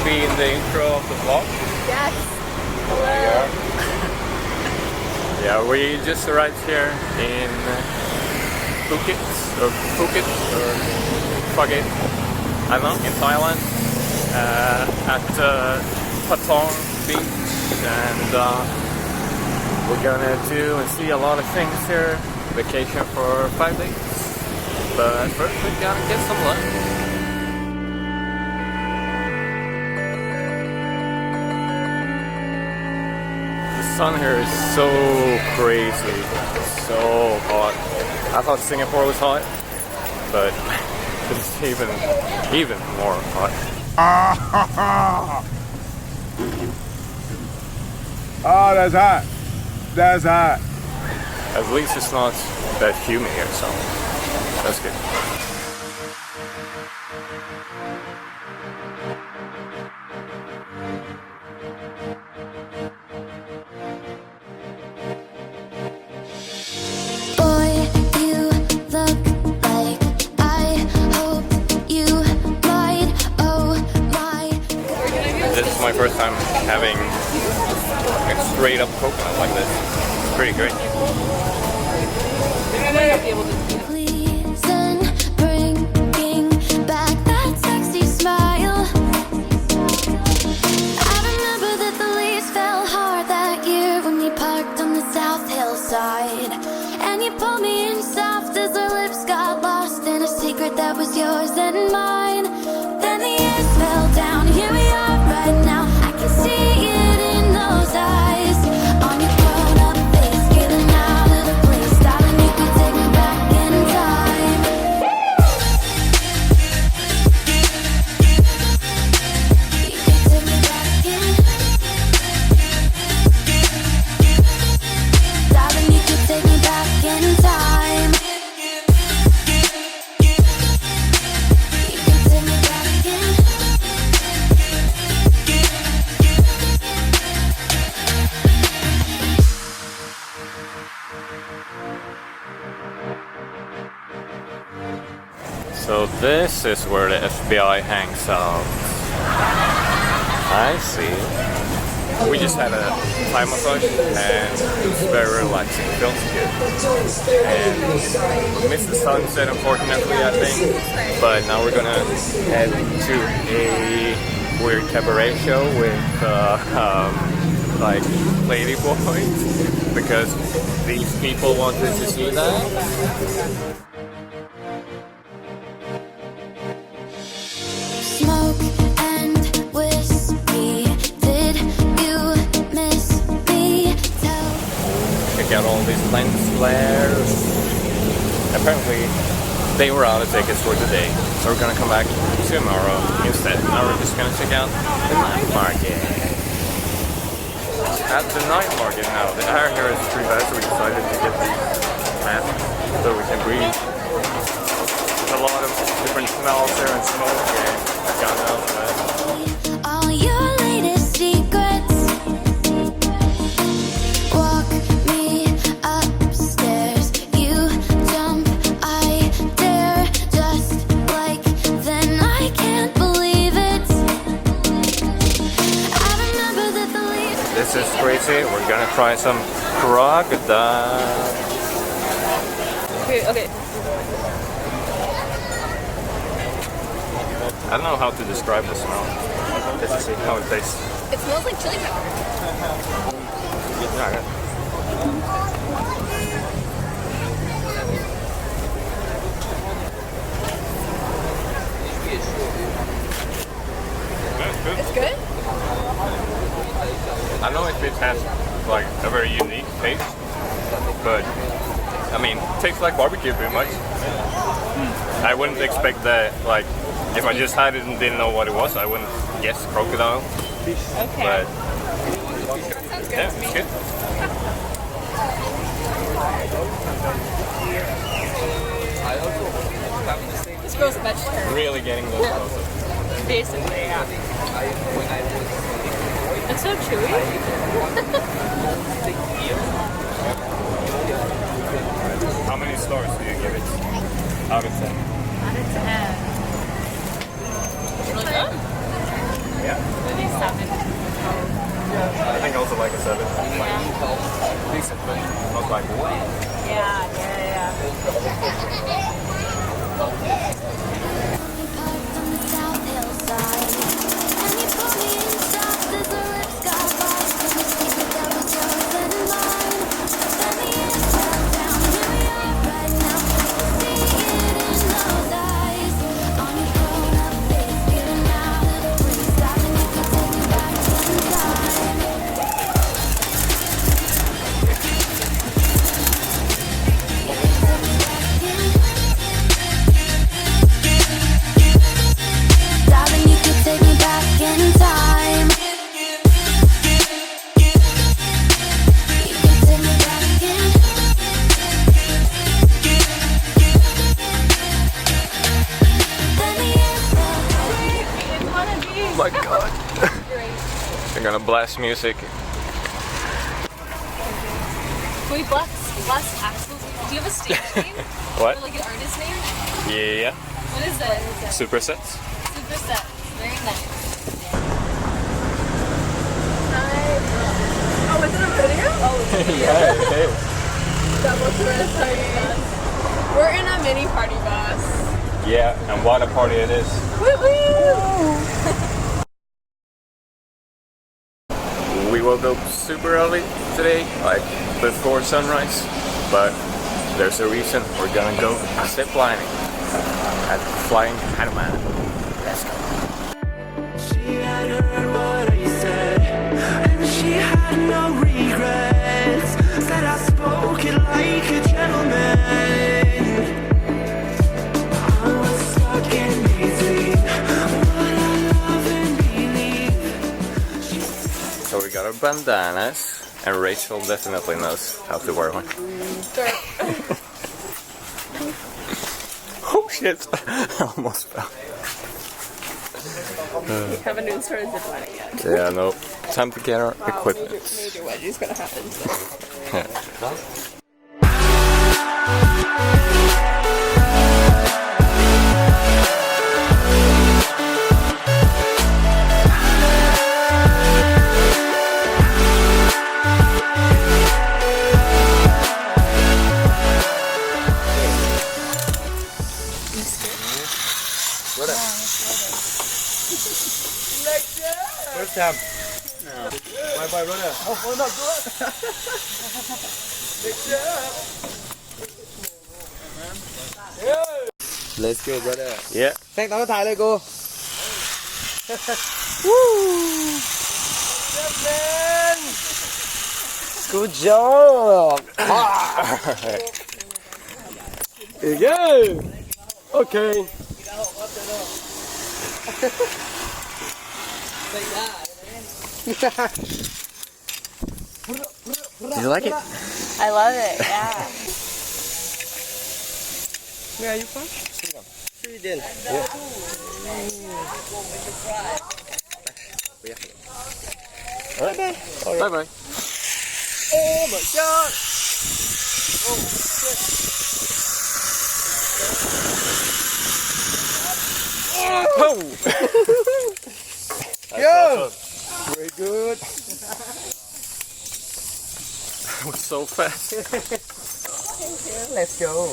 Be in the intro of the vlog. Yes. Hello. Yeah, we just arrived here in Phuket or Phuket, I don't know, in Thailand, at Patong Beach, and we're gonna do and see a lot of things here. Vacation for 5 days, but first we're gonna get some lunch. The sun here is so crazy, so hot. I thought Singapore was hot, but it's even more hot. Oh, that's hot. That's hot. At least it's not that humid here, so that's good. This is my first time having a straight up coconut like this. It's pretty great. Please and bringing back that sexy smile. I remember that the leaves fell hard that year when we parked on the South Hillside, and you pulled me in soft as our lips got lost in a secret that was yours and mine. Then the years fell down. Here we are right now. I can see it in those eyes. On your grown-up face, feeling out of the place. Darling, you could take me back in time. You could take me back in. Darling, you could take me back in time. You could take me back in. So this is where the FBI hangs out. I see. We just had a Thai massage and it's very relaxing. It feels good. And we missed the sunset, unfortunately, I think. But now we're gonna head to a weird cabaret show with like lady boys because these people wanted to see that. Smoke and whiskey. Did you miss me? Check out all these lens flares. Apparently, they were out of tickets for today, so we're gonna come back tomorrow instead. Now we're just gonna check out the night market. At the night market now, the air here is pretty bad, so we decided to get these masks so we can breathe. There's a lot of different smells here and smoke and gun outside. All your latest secrets. Walk me upstairs. You jump, I dare. Just like then, I can't believe it. I remember that the leaves. This this is crazy. We're gonna try some crocodile. Okay. I don't know how to describe the smell. Let's see how it tastes. It smells like chili pepper. Yeah. It's good? I don't know if it has like a very unique taste, but I mean, it tastes like barbecue pretty much. I wouldn't expect that, like, if I just had it and didn't know what it was, I wouldn't guess crocodile. Okay. But That sounds good yeah, to me. it's good. This girl's a vegetarian. Really getting those also. Basically, yeah. It's so chewy. How many stars do you give it out of 10? Out of 10. Really good? Yeah. Maybe 7. I think also like a 7. Decent, but not like Yeah. Parked on the South Hillside, and you pulled me in soft as our lips got lost in the secret that was yours and mine. Then the air fell down. Here we are right now. See it in those eyes. On your grown-up face, feeling out of place. Darling, you could take me back in time. Darling, you could take me back in time. You could take me back in. Then the air fell. oh my god. They're gonna blast music. Can we bless Axel's? Do you have a stage name? What? Or like an artist name? Yeah. What is it? Supersets. Superset. Very nice. Oh, is it a video? Oh, Hey. double tourist party bus. We're in a mini party bus. Yeah, and what a party it is. We woke up super early today, like before sunrise, but there's a reason we're gonna go zip lining at Flying Hanuman. Let's go. She had heard what I said, and she had no regrets. Said I spoke it like a gentleman. I was stuck in between what I love and believe. So we got our bandanas, and Rachel definitely knows how to wear one. Oh shit! I almost fell. Haven't even started zip lining yet. Yeah, no. Time to get our equipment. Major wedgie's gonna happen. So. First time. Bye bye, brother. Oh, not good. Let's go, brother. Yeah. แซงตอนก็ถ่ายเลยกู Good job. Again. Okay. Did you like it? I love it, yeah. Where are you from? Sweden. Bye bye. Oh my god. Oh! Yo. Very good. That was so fast. Let's go.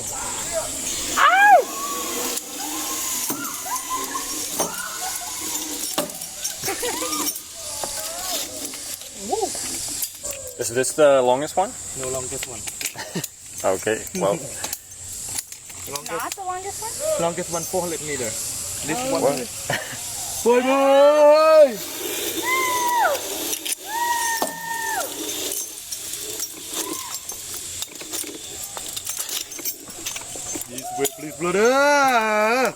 Is this the longest one? No longest one. Okay, well. Not the longest one? Longest one 400 meters. This one. What? Boy, boy! This way, please, brother.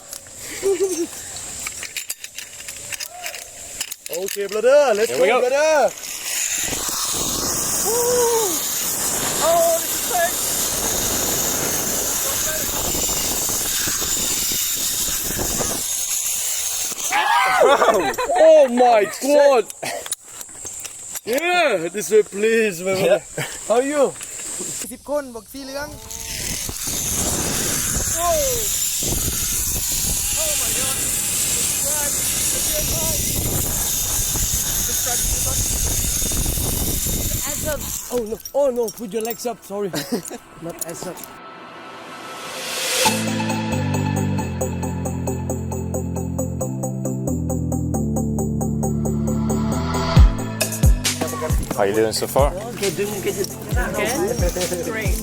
Okay, brother. Let's Here we go, go. brother. Oh my god! Yeah, this way please, my brother. How are you? 10 คนบอกสีเหลือง Oh no, oh no, put your legs up, sorry. Not as up. How you doing so far? Great.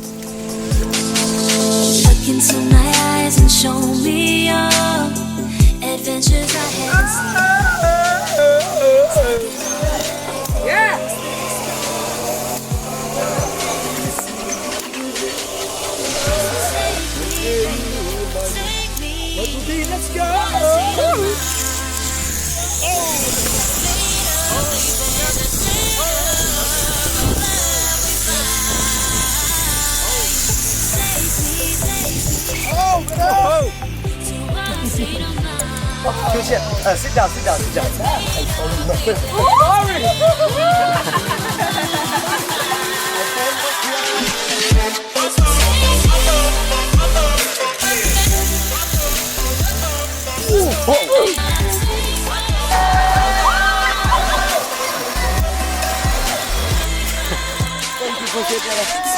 Look into my eyes and show me your adventures I haven't seen. Yeah! Let's go! Sit down, sit down, sit down.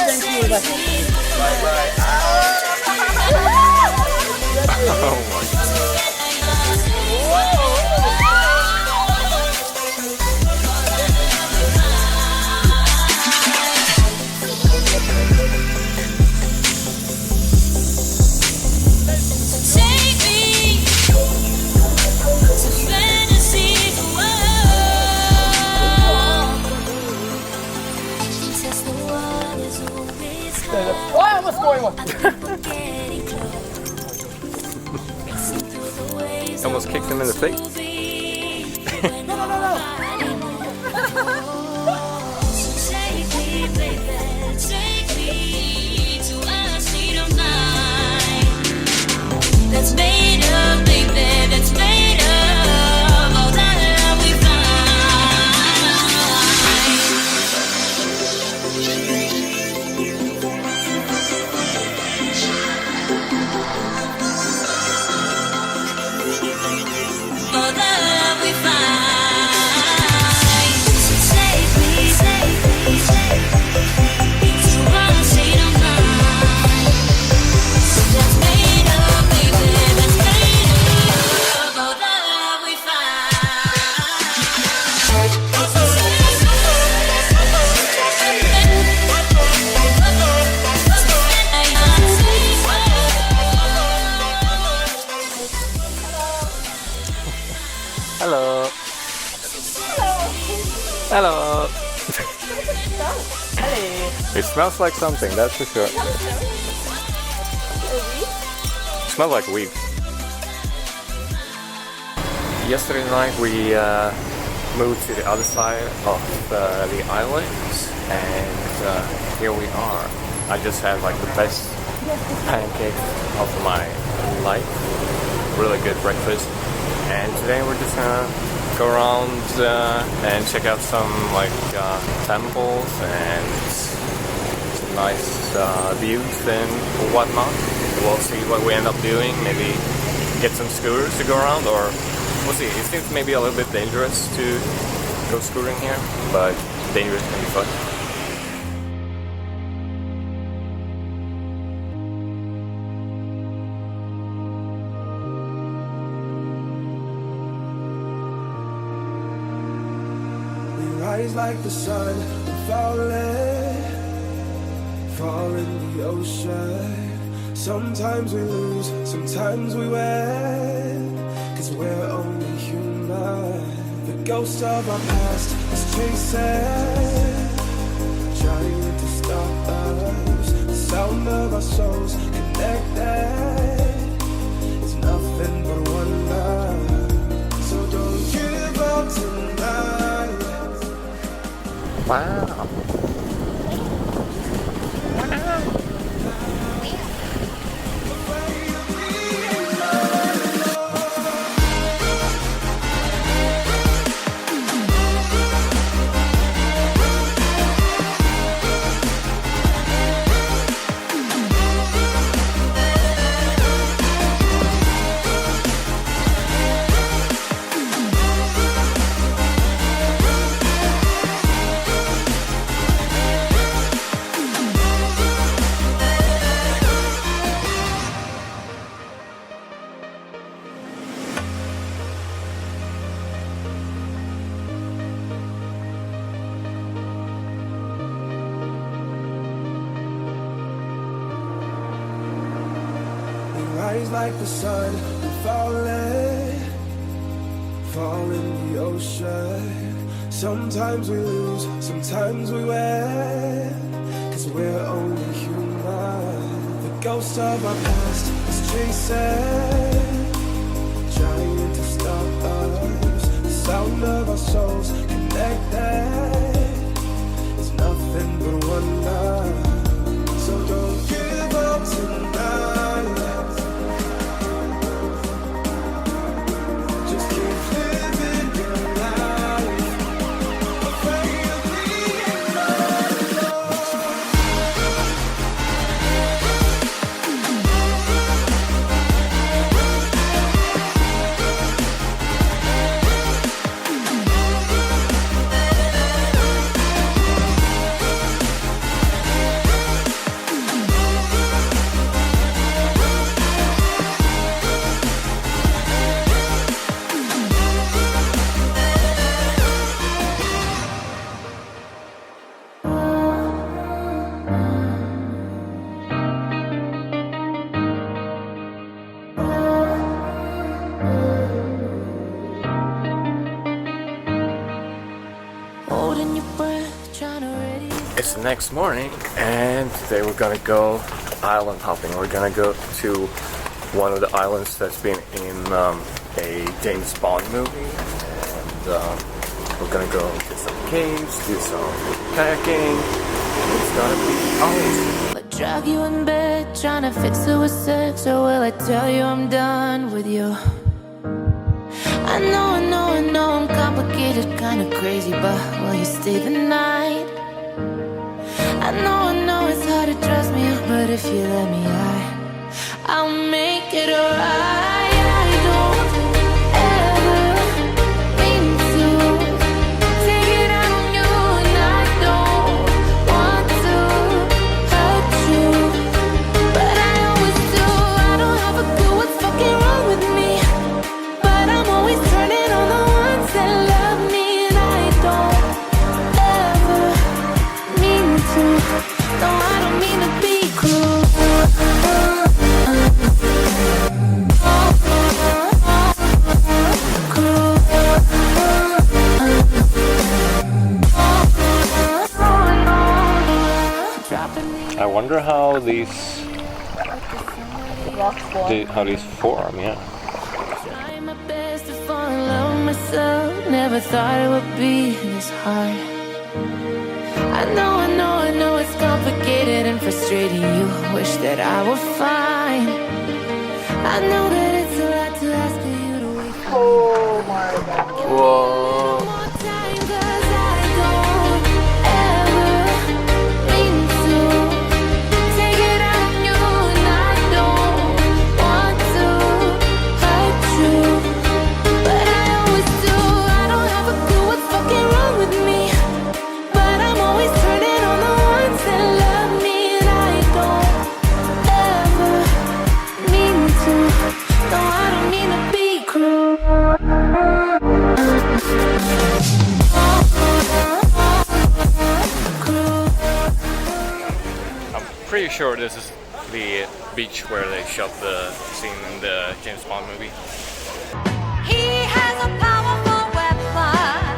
Thank you. Bye-bye. Oh my God. Take me to fantasy world. Says the world is always high. What's going on? Getting close. Racing through the waves. Almost kicked him in the face. No. So take me, baby, take me to a state of mind that's made of, baby, that's made of all the love we find. All the love we find. So take me to a state of mind that's made of, baby, that's made of all the love we Hello. Hello. It smells like something, that's for sure. It smells like weed. Yesterday night we moved to the other side of the island, and here we are. I just had like the best pancake of my life. Really good breakfast. And today we're just gonna go around and check out some like temples and some nice views and whatnot. We'll see what we end up doing. Maybe get some scooters to go around, or we'll see. It seems maybe a little bit dangerous to go scootering here, but dangerous can be fun. like the sun, fall in the ocean. Sometimes we lose, sometimes we win, 'cause we're only human. The ghost of our past is chasing, trying to stop us. The sound of our souls connected, it's nothing but one love. So don't give up tonight. Wow. Rise like the sun, fall in the ocean. Sometimes we lose, sometimes we win, 'cause we're only human. The ghost of our past is chasing, trying to stop us. The sound of our souls connected, it's nothing but one love. So don't give up tonight. It's the next morning, and today we're gonna go island hopping. We're gonna go to one of the islands that's been in a James Bond movie, and we're gonna go to some caves, do some kayaking. It's gonna be awesome. I'll drag you in bed, trying to fix it with sex, or will I tell you I'm done with you? I know I'm complicated, kinda crazy, but will you stay the night? I know it's hard to trust me, but if you let me, I'll make it alright. I don't ever mean to take it out on you, and I don't want to hurt you, but I always do. I don't have a clue what's fucking wrong with me, but I'm always turning on the ones that love me, and I don't ever mean to. No, I don't mean to be cruel. I wonder how these form. Yeah. Trying my best to fall in love with myself. Never thought it would be this hard. I know it's complicated and frustrating. You wish that I were fine. I know that it's a lot to ask of you to wait for. Oh my god. Whoa. One more time, 'cause I don't ever mean to take it out on you, and I don't want to hurt you, but I always do. I don't have a clue what's fucking wrong with me, but I'm always turning on the ones that love me, and I don't ever mean to. No, I don't mean to be cruel. pretty sure this is the beach where they shot the scene in the James Bond movie. He has a powerful weapon.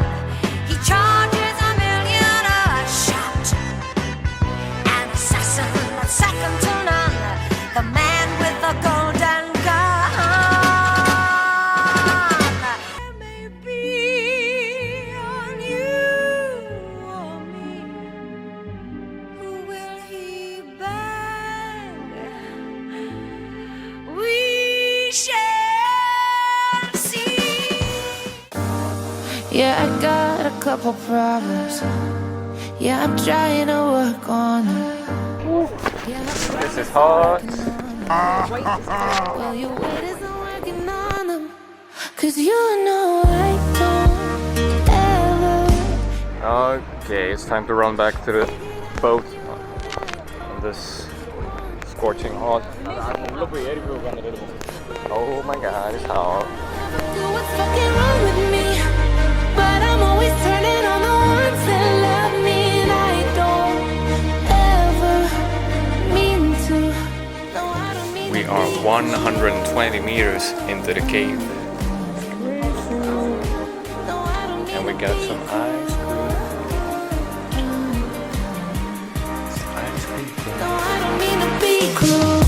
He charges 1,000,000 a shot. An assassin that's second to none. The man with the golden gun. It may be on you or me. Who will he bang? We shall see. Yeah, I got a couple problems. Yeah, I'm trying to work on them. This is hot. Well, your weight isn't working on them. 'Cause you know I don't ever. Okay, it's time to run back to the boat on this scorching hot. Oh my god, it's hot. Do what's fucking wrong with me. But I'm always turning on the ones that love me. And I don't ever mean to. No, I don't mean We to are be 120 meters into the cave, No, I don't mean and we to got be some ice cream. Ice cream. No, I don't mean to be cruel.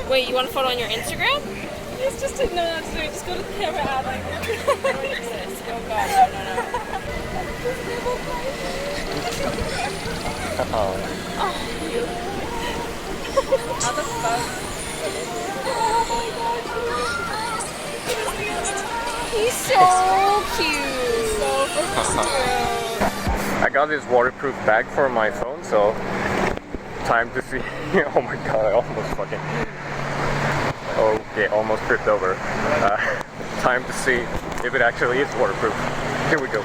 Wait, you want a photo on your Instagram? It's just no, just go to the camera app like this. Oh god, How the fuck? Oh my god, he's so cute. So cute. I got this waterproof bag for my phone, so time to see. Oh my god, I almost fucking. Okay, almost tripped over. Time to see if it actually is waterproof. Here we go.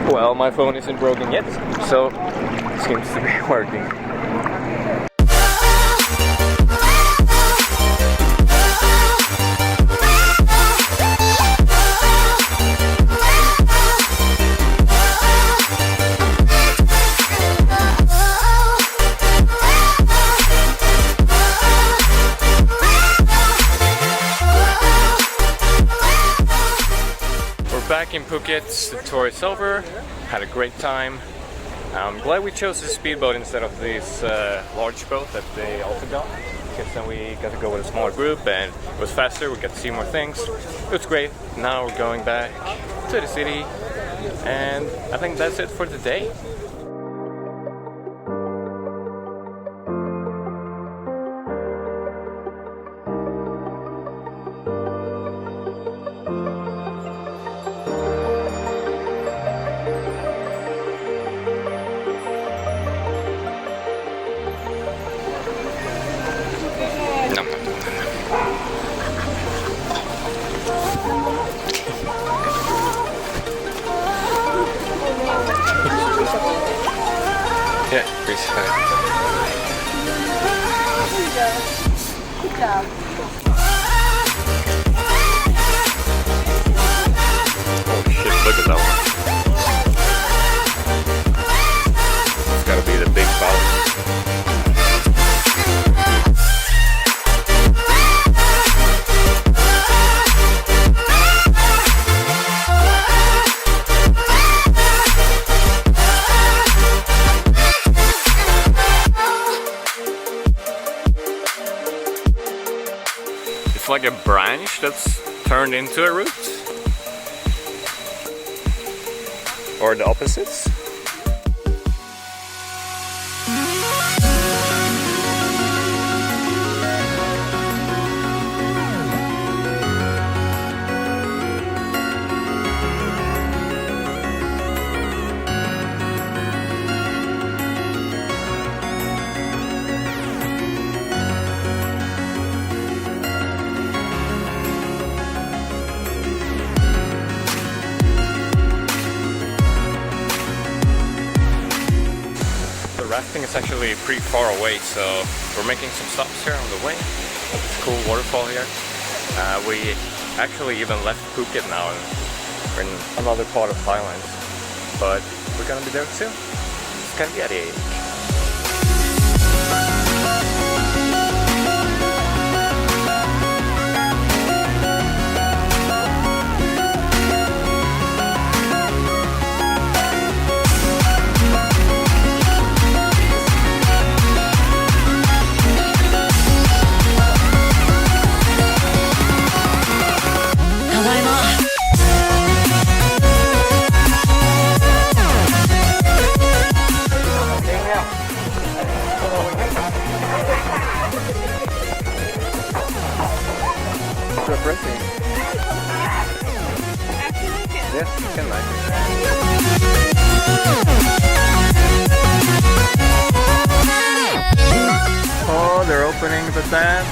Well, my phone isn't broken yet, so it seems to be working. Back in Phuket, the tour is over. Had a great time. I'm glad we chose the speedboat instead of this large boat that they also got, because then we got to go with a smaller group and it was faster. We got to see more things. It was great. Now we're going back to the city, and I think that's it for today. Yeah, pretty fine. Good job. Oh shit, look at that one. It's gotta be the big bow. It's like a branch that's turned into a root. Or the opposites. Rafting is actually pretty far away, so we're making some stops here on the way. It's a cool waterfall here. We actually even left Phuket now and we're in another part of Thailand, but we're gonna be there soon. It's gonna be at 8. Yeah, you can like it. Oh, they're opening the dam.